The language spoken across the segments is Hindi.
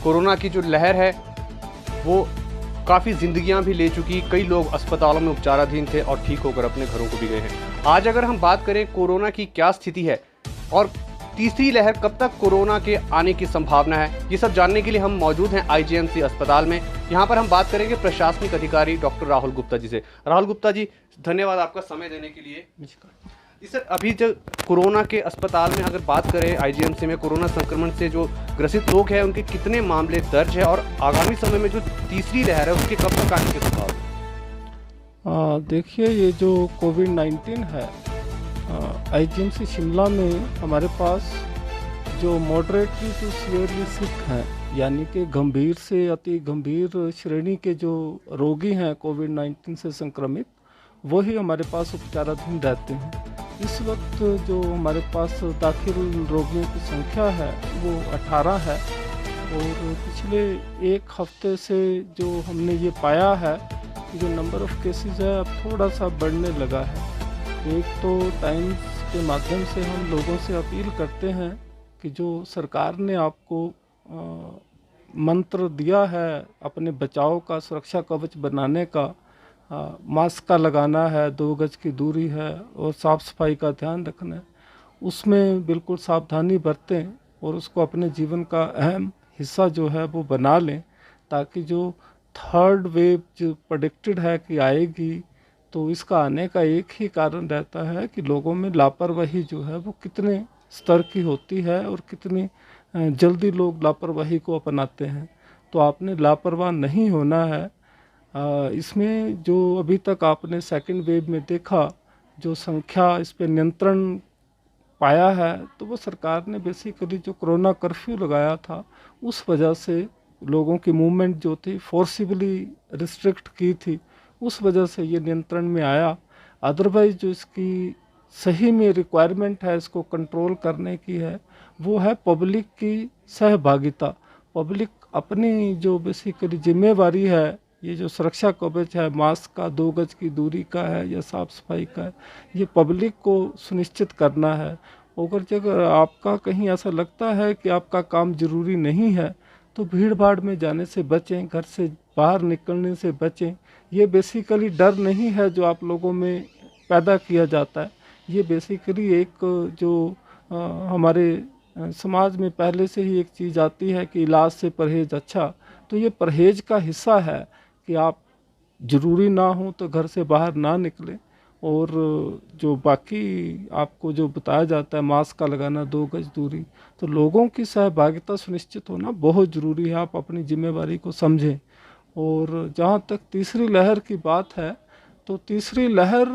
कोरोना की जो लहर है वो काफ़ी ज़िंदगियां भी ले चुकी, कई लोग अस्पतालों में उपचाराधीन थे और ठीक होकर अपने घरों को भी गए हैं। आज अगर हम बात करें कोरोना की क्या स्थिति है और तीसरी लहर कब तक कोरोना के आने की संभावना है, ये सब जानने के लिए हम मौजूद हैं आईजीएमसी अस्पताल में। यहाँ पर हम बात करेंगे प्रशासनिक अधिकारी डॉक्टर राहुल गुप्ता जी से। राहुल गुप्ता जी, धन्यवाद आपका समय देने के लिए। जी सर, अभी जो कोरोना के अस्पताल में अगर बात करें आईजीएमसी में, कोरोना संक्रमण से जो ग्रसित लोग हैं उनके कितने मामले दर्ज है और आगामी समय में जो तीसरी लहर है उसके कब तक आने की संभावना? देखिए, ये जो कोविड-19 है, आईजीएमसी शिमला में हमारे पास जो मॉडरेटली टू सीवियरली सिक हैं, यानी कि गंभीर से अति गंभीर श्रेणी के जो रोगी हैं कोविड-19 से संक्रमित, वही हमारे पास उपचाराधीन रहते हैं। इस वक्त जो हमारे पास दाखिल रोगियों की संख्या है वो 18 है और पिछले एक हफ्ते से जो हमने ये पाया है कि जो नंबर ऑफ़ केसेस है अब थोड़ा सा बढ़ने लगा है। एक तो टाइम्स के माध्यम से हम लोगों से अपील करते हैं कि जो सरकार ने आपको मंत्र दिया है अपने बचाव का, सुरक्षा कवच बनाने का, मास्क का लगाना है, 2 गज की दूरी है और साफ़ सफाई का ध्यान रखना है, उसमें बिल्कुल सावधानी बरतें और उसको अपने जीवन का अहम हिस्सा जो है वो बना लें, ताकि जो थर्ड वेव जो प्रेडिक्टेड है कि आएगी, तो इसका आने का एक ही कारण रहता है कि लोगों में लापरवाही जो है वो कितने स्तर की होती है और कितनी जल्दी लोग लापरवाही को अपनाते हैं। तो आपने लापरवाह नहीं होना है। इसमें जो अभी तक आपने सेकंड वेव में देखा, जो संख्या इस पे नियंत्रण पाया है, तो वो सरकार ने बेसिकली जो कोरोना कर्फ्यू लगाया था उस वजह से लोगों की मूवमेंट जो थी फोर्सिबली रिस्ट्रिक्ट की थी, उस वजह से ये नियंत्रण में आया। अदरवाइज जो इसकी सही में रिक्वायरमेंट है इसको कंट्रोल करने की है, वो है पब्लिक की सहभागिता। पब्लिक अपनी जो बेसिकली जिम्मेवारी है, ये जो सुरक्षा कवच है, मास्क का, 2 गज की दूरी का है या साफ़ सफाई का है, ये पब्लिक को सुनिश्चित करना है। अगर आपका कहीं ऐसा लगता है कि आपका काम ज़रूरी नहीं है, तो भीड़ भाड़ में जाने से बचें, घर से बाहर निकलने से बचें। ये बेसिकली डर नहीं है जो आप लोगों में पैदा किया जाता है, ये बेसिकली एक जो हमारे समाज में पहले से ही एक चीज़ आती है कि इलाज से परहेज अच्छा, तो ये परहेज का हिस्सा है कि आप ज़रूरी ना हो तो घर से बाहर ना निकलें। और जो बाकी आपको जो बताया जाता है मास्क का लगाना, 2 गज दूरी, तो लोगों की सहभागिता सुनिश्चित होना बहुत ज़रूरी है। आप अपनी जिम्मेवारी को समझें। और जहाँ तक तीसरी लहर की बात है, तो तीसरी लहर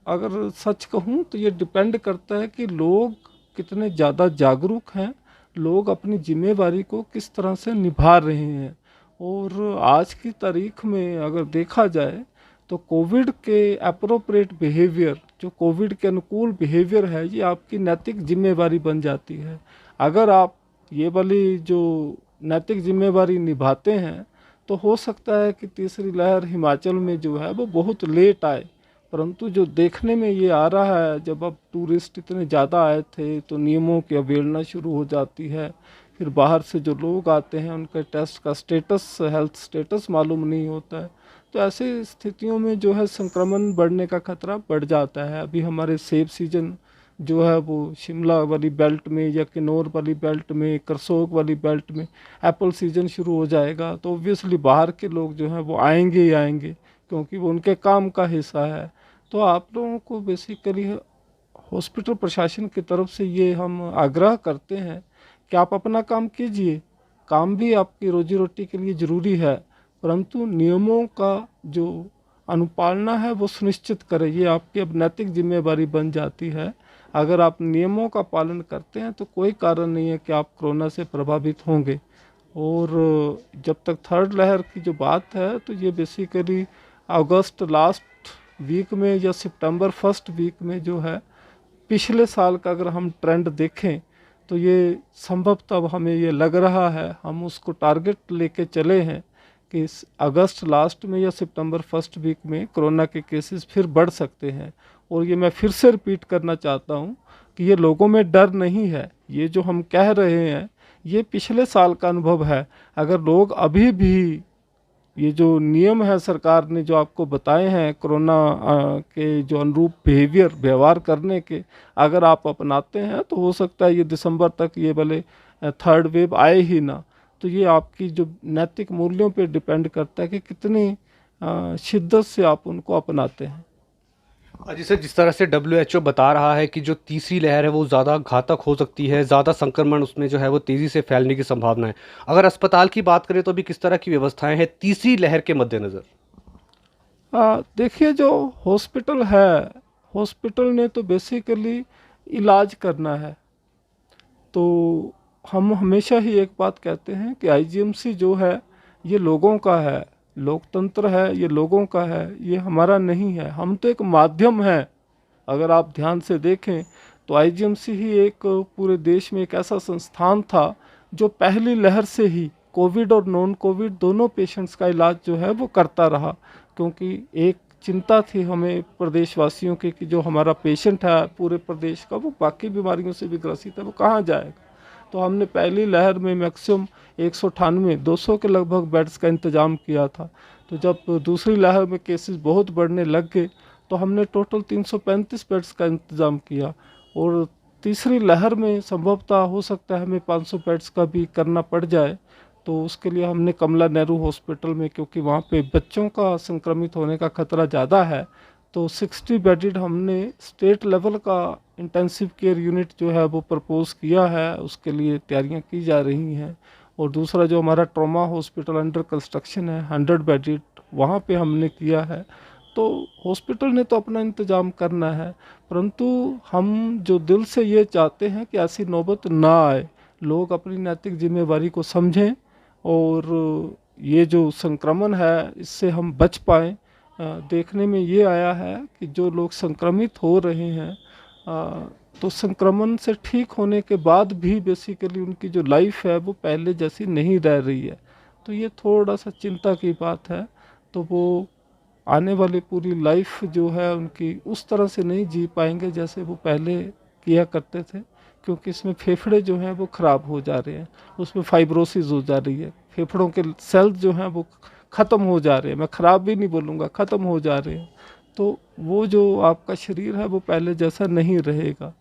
अगर सच कहूँ तो ये डिपेंड करता है कि लोग कितने ज़्यादा जागरूक हैं, लोग अपनी जिम्मेवारी को किस तरह से निभा रहे हैं। और आज की तारीख में अगर देखा जाए तो कोविड के एप्रोप्रिएट बिहेवियर, जो कोविड के अनुकूल बिहेवियर है, ये आपकी नैतिक जिम्मेवारी बन जाती है। अगर आप ये वाली जो नैतिक जिम्मेवारी निभाते हैं तो हो सकता है कि तीसरी लहर हिमाचल में जो है वो बहुत लेट आए। परंतु जो देखने में ये आ रहा है, जब अब टूरिस्ट इतने ज़्यादा आए थे तो नियमों की अवहेलना शुरू हो जाती है। फिर बाहर से जो लोग आते हैं उनके टेस्ट का स्टेटस, हेल्थ स्टेटस मालूम नहीं होता है, तो ऐसी स्थितियों में जो है संक्रमण बढ़ने का खतरा बढ़ जाता है। अभी हमारे सेब सीजन जो है वो शिमला वाली बेल्ट में या किन्नौर वाली बेल्ट में, करसोग वाली बेल्ट में एप्पल सीजन शुरू हो जाएगा, तो ऑब्वियसली बाहर के लोग जो हैं वो आएंगे ही आएंगे, क्योंकि वो उनके काम का हिस्सा है। तो आप लोगों को बेसिकली हॉस्पिटल प्रशासन की तरफ से ये हम आग्रह करते हैं कि आप अपना काम कीजिए। काम भी आपकी रोजी रोटी के लिए ज़रूरी है, परंतु नियमों का जो अनुपालना है वो सुनिश्चित करें। ये आपकी अब नैतिक जिम्मेवारी बन जाती है। अगर आप नियमों का पालन करते हैं तो कोई कारण नहीं है कि आप कोरोना से प्रभावित होंगे। और जब तक थर्ड लहर की जो बात है, तो ये बेसिकली अगस्त लास्ट वीक में या सितंबर फर्स्ट वीक में जो है, पिछले साल का अगर हम ट्रेंड देखें तो ये संभवतः हमें ये लग रहा है, हम उसको टारगेट लेके चले हैं कि इस अगस्त लास्ट में या सितंबर फर्स्ट वीक में कोरोना के केसेस फिर बढ़ सकते हैं। और ये मैं फिर से रिपीट करना चाहता हूँ कि ये लोगों में डर नहीं है। ये जो हम कह रहे हैं ये पिछले साल का अनुभव है। अगर लोग अभी भी ये जो नियम है सरकार ने जो आपको बताए हैं कोरोना के जो अनुरूप व्यवहार करने के, अगर आप अपनाते हैं तो हो सकता है ये दिसंबर तक ये भले थर्ड वेव आए ही ना। तो ये आपकी जो नैतिक मूल्यों पे डिपेंड करता है कि कितनी शिद्दत से आप उनको अपनाते हैं। जी सर, जिस तरह से WHO बता रहा है कि जो तीसरी लहर है वो ज़्यादा घातक हो सकती है, ज़्यादा संक्रमण उसमें जो है वो तेज़ी से फैलने की संभावना है। अगर अस्पताल की बात करें तो अभी किस तरह की व्यवस्थाएं हैं तीसरी लहर के मद्देनज़र? देखिए, जो हॉस्पिटल है, हॉस्पिटल ने तो बेसिकली इलाज करना है। तो हम हमेशा ही एक बात कहते हैं कि आईजीएमसी जो है ये लोगों का है, लोकतंत्र है, ये लोगों का है, ये हमारा नहीं है। हम तो एक माध्यम हैं। अगर आप ध्यान से देखें तो आईजीएमसी ही एक पूरे देश में एक ऐसा संस्थान था जो पहली लहर से ही कोविड और नॉन कोविड दोनों पेशेंट्स का इलाज जो है वो करता रहा। क्योंकि एक चिंता थी हमें प्रदेशवासियों की कि जो हमारा पेशेंट है पूरे प्रदेश का वो बाकी बीमारियों से भी ग्रसित है, वो कहाँ जाएगा। तो हमने पहली लहर में मैक्सिमम 198-200 के लगभग बेड्स का इंतज़ाम किया था। तो जब दूसरी लहर में केसेस बहुत बढ़ने लग गए तो हमने टोटल 335 बेड्स का इंतज़ाम किया। और तीसरी लहर में संभवतः हो सकता है हमें 500 बेड्स का भी करना पड़ जाए। तो उसके लिए हमने कमला नेहरू हॉस्पिटल में, क्योंकि वहाँ पे बच्चों का संक्रमित होने का खतरा ज़्यादा है, तो 60 बेडेड हमने स्टेट लेवल का इंटेंसिव केयर यूनिट जो है वो प्रपोज किया है। उसके लिए तैयारियां की जा रही हैं। और दूसरा जो हमारा ट्रॉमा हॉस्पिटल अंडर कंस्ट्रक्शन है 100 बेडेड, वहाँ पे हमने किया है। तो हॉस्पिटल ने तो अपना इंतज़ाम करना है, परंतु हम जो दिल से ये चाहते हैं कि ऐसी नौबत ना आए, लोग अपनी नैतिक जिम्मेवारी को समझें और ये जो संक्रमण है इससे हम बच पाएँ। देखने में ये आया है कि जो लोग संक्रमित हो रहे हैं तो संक्रमण से ठीक होने के बाद भी बेसिकली उनकी जो लाइफ है वो पहले जैसी नहीं रह रही है। तो ये थोड़ा सा चिंता की बात है। तो वो आने वाली पूरी लाइफ जो है उनकी उस तरह से नहीं जी पाएंगे जैसे वो पहले किया करते थे, क्योंकि इसमें फेफड़े जो हैं वो ख़राब हो जा रहे हैं, उसमें फाइब्रोसिस हो जा रही है, फेफड़ों के सेल्स जो हैं वो ख़त्म हो जा रहे हैं। मैं ख़राब भी नहीं बोलूँगा, ख़त्म हो जा रहे हैं। तो वो जो आपका शरीर है वो पहले जैसा नहीं रहेगा।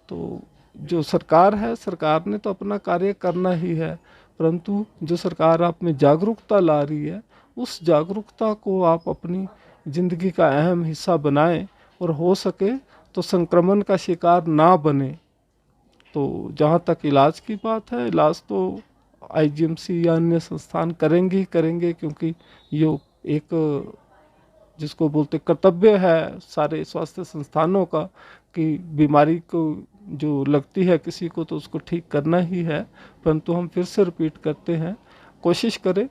तो जो सरकार है, सरकार ने तो अपना कार्य करना ही है, परंतु जो सरकार आप में जागरूकता ला रही है उस जागरूकता को आप अपनी ज़िंदगी का अहम हिस्सा बनाएं और हो सके तो संक्रमण का शिकार ना बने। तो जहाँ तक इलाज की बात है, इलाज तो आईजीएमसी या अन्य संस्थान करेंगे ही करेंगे, क्योंकि ये एक जिसको बोलते कर्तव्य है सारे स्वास्थ्य संस्थानों का कि बीमारी को जो लगती है किसी को तो उसको ठीक करना ही है। परंतु हम फिर से रिपीट करते हैं, कोशिश करें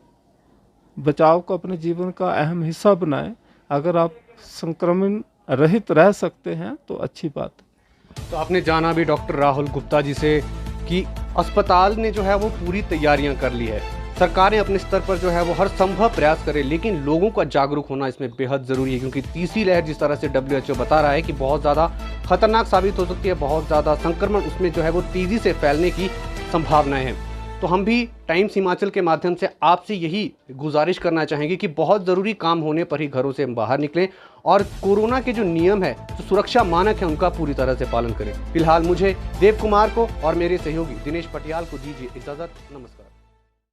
बचाव को अपने जीवन का अहम हिस्सा बनाएं। अगर आप संक्रमण रहित रह सकते हैं तो अच्छी बात है। तो आपने जाना भी डॉक्टर राहुल गुप्ता जी से कि अस्पताल ने जो है वो पूरी तैयारियां कर ली है, सरकारें अपने स्तर पर जो है वो हर संभव प्रयास करें, लेकिन लोगों का जागरूक होना इसमें बेहद ज़रूरी है। क्योंकि तीसरी लहर जिस तरह से WHO बता रहा है कि बहुत ज़्यादा खतरनाक साबित हो सकती है, बहुत ज़्यादा संक्रमण उसमें जो है वो तेज़ी से फैलने की संभावनाएं हैं। तो हम भी टाइम्स हिमाचल के माध्यम से आपसे यही गुजारिश करना चाहेंगे कि बहुत ज़रूरी काम होने पर ही घरों से बाहर निकलें और कोरोना के जो नियम है, जो सुरक्षा मानक है, उनका पूरी तरह से पालन करें। फिलहाल मुझे, देव कुमार को और मेरे सहयोगी दिनेश पटियाल को दीजिए इजाज़त। नमस्कार।